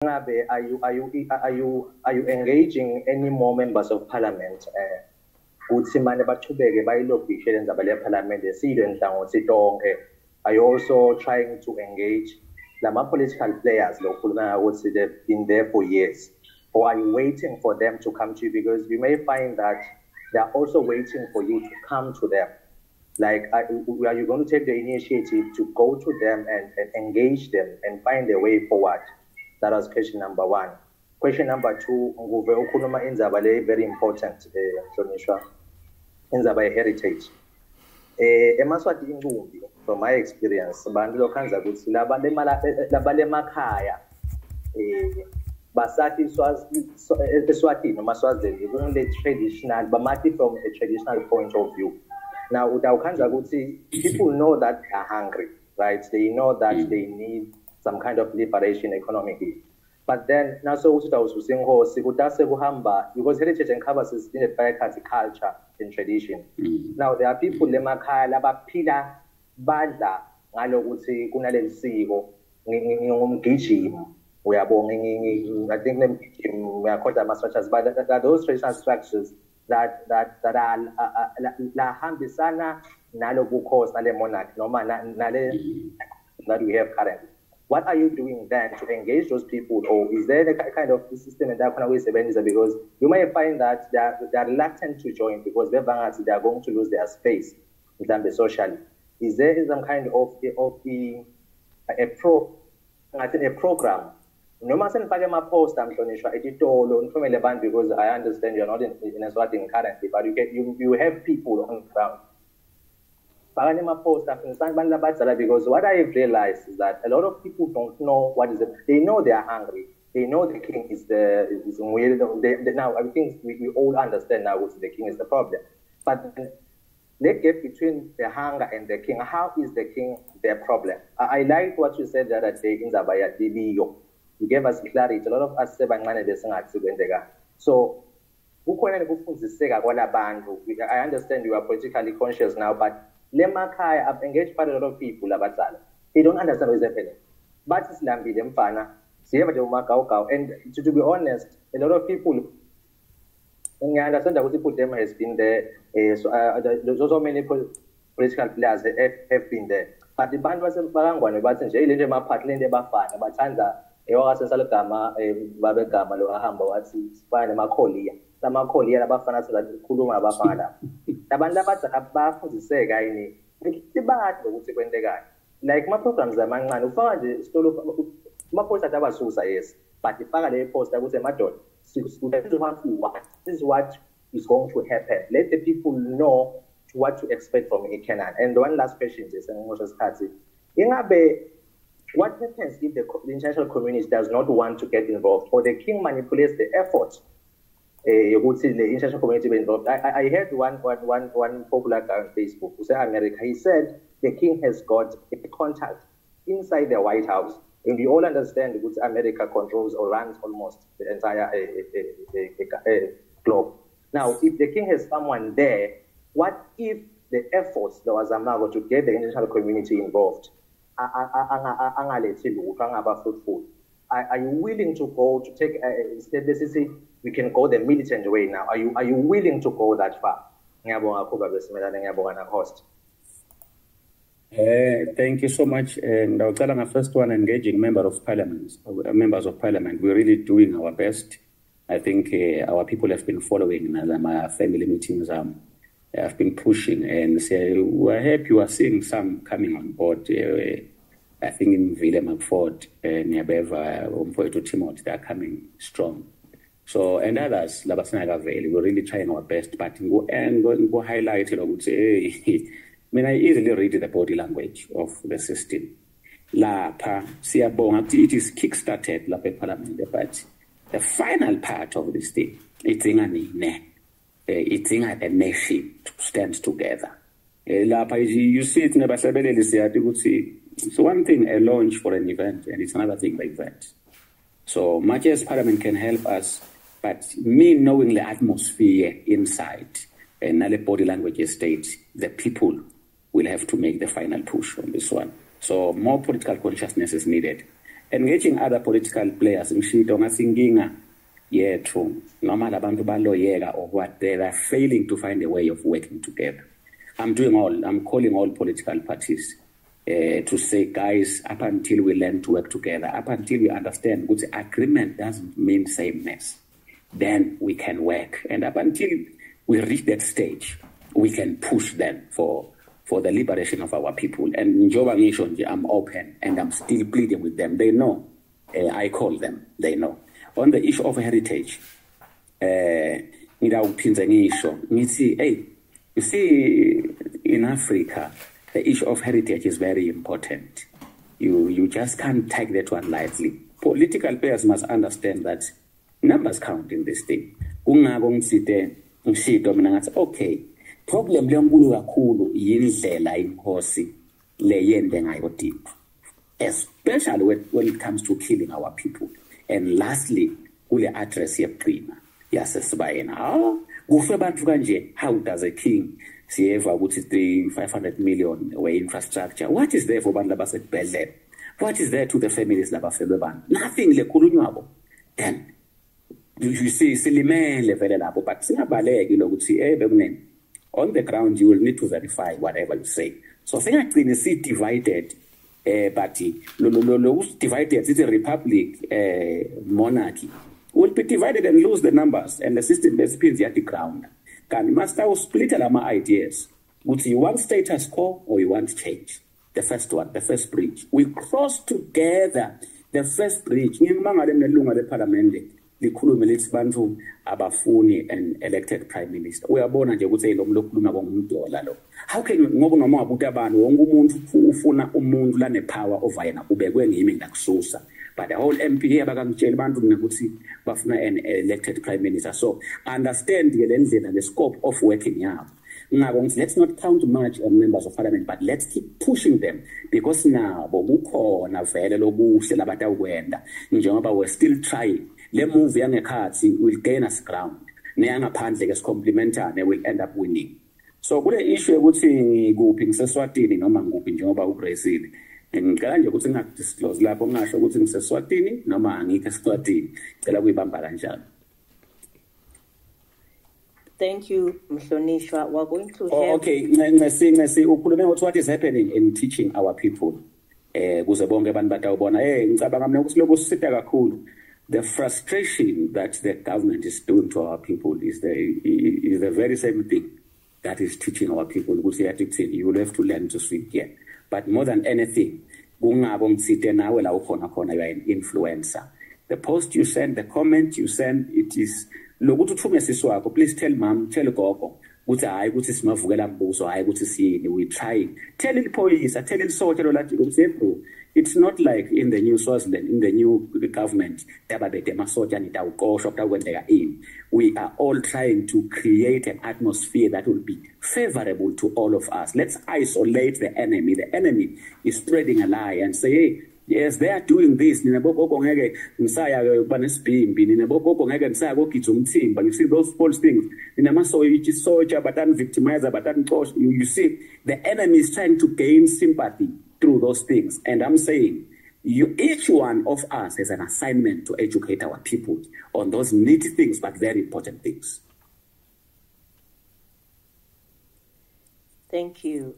Are you engaging any more members of parliament? Are you also trying to engage the political players? They've been there for years, or are you waiting for them to come to you? Because you may find that they're also waiting for you to come to them. Like, are you going to take the initiative to go to them and engage them and find a way forward? That was question number one. Question number two, very important, Inzaba heritage. From my experience, Basati Swati, no Maswazeli, only traditional, but Mati from a traditional point of view. Now, people know that they are hungry, right? They know that they need some kind of liberation economically. But then, now so because heritage encompasses in a culture and tradition. Now, there are people lemakhala bapila badla ngalokuthi kunaleli siko ngumgijimo. I think we are called structures, but there are those traditional structures that are hambisana nalo bukhosi nale monarch noma nale that we have currently. What are you doing then to engage those people, or is there a kind of system that because you may find that they are reluctant to join because they are going to lose their space in terms of socially. Is there some kind of a program? No matter my post, I'm sure because I understand you're not in a sort of currently, but you have people on the ground. Because what I have realized is that a lot of people don't know what is it. They know they are hungry. They know the king is now I think we all understand now what the king is the problem. But the gap between the hunger and the king, how is the king their problem? I like what you said the other day in Zabaya DBO. You gave us clarity. A lot of us say so I understand you are politically conscious now, but I've engaged quite a lot of people. They don't understand what is happening. But Islam be them fana. And to be honest, a lot of people I understand that people them has been there. There's also many political players that have been there. But the band was a barangwan, but in jail in my partner in the bafana, but Tanza, Salakama, Babegama, Hamba, what's fine, Macolia. The Macolia, Bafana, Kuluma Bafana. The Bandabata Abba for the say, I need the bad when the guy. Like my programs, the man who found the stolo, my post at Abasusa is, but the family post that was a matter. This is what is going to happen. Let the people know what to expect from a Canaan. And one last question, Jason, what happens if the international community does not want to get involved, or the king manipulates the effort? You would see the international community be involved. I heard one popular guy on Facebook who said America. He said the king has got a contact inside the White House. And we all understand that America controls or runs almost the entire globe. Now, if the king has someone there, what if the efforts that was Amago to get the international community involved are you willing to go to take instead? This is it. We can go the militant way now. Are you willing to go that far? Thank you so much. And I'll tell my first one, engaging members of parliament. We're really doing our best. I think our people have been following my family meetings. Have been pushing and say we're happy you are seeing some coming on board. I think in Villa McFord, Niabeva, Umfoito Timothy, they are coming strong. So, and others, Labasanaga Valley, we're really trying our best, but go highlight it. I would say, I mean, I easily read the body language of the system. It is kick-started, Parliament, but the final part of this thing, it's in a nation stands together. You see it in the it's one thing, a launch for an event, and it's another thing, the event. So much as Parliament can help us, but me knowing the atmosphere inside and the body language states, the people will have to make the final push on this one. So more political consciousness is needed. engaging other political players ngishito ngasinkinga yethu noma labantu baloyeka or what, they are failing to find a way of working together. I'm calling all political parties to say, guys, up until we learn to work together, up until we understand what agreement doesn't mean sameness, then we can work. And up until we reach that stage, we can push them for the liberation of our people. And njoba ngisho nje, I'm open and I'm still pleading with them. They know. I call them. They know. On the issue of heritage, ngidawuphinze ngisho ngithi, hey, you see, in Africa, the issue of heritage is very important. You just can't take that one lightly. Political players must understand that numbers count in this thing. Kungako ngishito mina ngathi, okay, problem lenkulu kakhulu yindlela inkosi leyende ngayo deep, especially when it comes to killing our people. And lastly, kule address yeqina yasesibayena. Kufe bantu kanje, how does a king see ever with 500 million way infrastructure? What is there for bantu labasebhedlela? What is there to the families labafelwe bantu? Nothing lekhulunywabo. Then you see silimele vele lapho, but singabaleki lokuthi bekunene. On the ground, you will need to verify whatever you say. So singagcini si divided party. Lo divided, it's a republic, monarchy. Will be divided and lose the numbers, and the system spins at the ground. Can master split my ideas? Would you want status quo or you want change? The first one, the first bridge. We cross together the first bridge. Likhulume lithi bantu abafuni an elected prime minister. Uyabona nje ukuthi lo lokhuluma kongudola lo. How can ngoba noma wabuthi abantu wonke umuntu ufuna umuntu lane power over yena ubekwe ngimi ngakususa. But the whole MP abakangitshela abantu ukuthi bafuna an elected prime minister. So understand ke lendlela the scope of working yabo. Ngako let's not count much on members of parliament, but let's keep pushing them, because nabo kukhona vele lokuhle labatawukwenda njengoba we're still trying. Le move yangekhathi will gain us ground. Neyangaphandle ke complementary will end up winning. So kule issue ukuthi ngikuphi ngiseSwatini noma ngikuphi njengoba uBrazil. Ngicela nje ukuthi ngakudisclose lapho ngasho ukuthi ngiseSwatini noma angikho eSwatini. Cela kuyibamba kanjalo. Thank you, Mhlonishwa. We're going to have... Okay, ngese ukhulume ukuthi what is happening in teaching our people. Kuze bonke abantu batawubona ngicabanga mina ukuthi lokho sisita kakhulu. The frustration that the government is doing to our people is the very same thing that is teaching our people. You will have to learn to swim here. But more than anything, you are an influencer. The post you send, the comment you send, it is, please tell mom, tell gogo. We try. Tell the police, tell the soldier, it's not like in the new Swaziland, in the new government, we are all trying to create an atmosphere that will be favorable to all of us. Let's isolate the enemy. The enemy is spreading a lie and say, hey, yes, they are doing this. You see those false things. You see, the enemy is trying to gain sympathy through those things. And I'm saying, each one of us has an assignment to educate our people on those neat things, but very important things. Thank you.